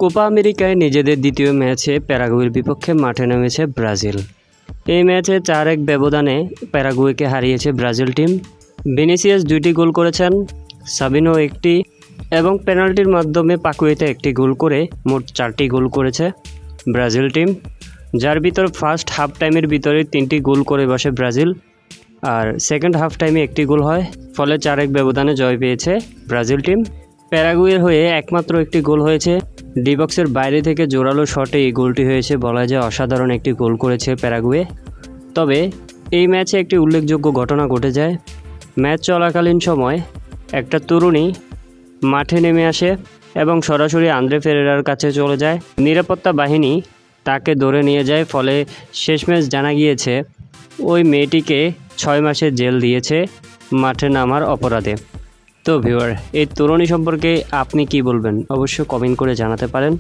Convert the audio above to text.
Copa আমেরিকায় নিজেদের দ্বিতীয় ম্যাচে প্যারাগুয়ের বিপক্ষে মাঠে নেমেছে ব্রাজিল। এই ম্যাচে 4-1 ব্যবধানে প্যারাগুয়েকে হারিয়েছে ব্রাজিল টিম। ভিনিসিয়াস 2টি গোল করেছেন, সাবিনো 1টি এবং পেনাল্টির মাধ্যমে পাকুয়েতে 1টি গোল করে মোট 4টি গোল করেছে ব্রাজিল টিম, যার ভিতর ফার্স্ট হাফ টাইমের ভিতরে 3টি গোল করে বসে ব্রাজিল আর সেকেন্ড হাফ টাইমে 1টি গোল হয়, ফলে 4-1 ব্যবধানে জয় পেয়েছে ব্রাজিল টিম। প্যারাগুয়ের হয়ে একমাত্র 1টি গোল হয়েছে, ডি বক্সের বাইরে থেকে জোরালো শটে এই গোলটি হয়েছে। বলা যায় অসাধারণ একটি গোল করেছে প্যারাগুয়ে। তবে এই ম্যাচে একটি উল্লেখযোগ্য ঘটনা ঘটে যায়। ম্যাচ চলাকালীন সময় একটা তরুণী মাঠে নেমে আসে এবং সরাসরি আন্দ্রে ফেরেরার কাছে চলে যায়। নিরাপত্তা বাহিনী তাকে ধরে নিয়ে যায়, ফলে শেষমেশ জানা গিয়েছে ওই মেয়েটিকে 6 মাসের জেল দিয়েছে মাঠে নামার অপরাধে। তো ভিউয়ার, এই তরুণী সম্পর্কে আপনি কি বলবেন অবশ্যই কমেন্ট করে জানাতে পারেন।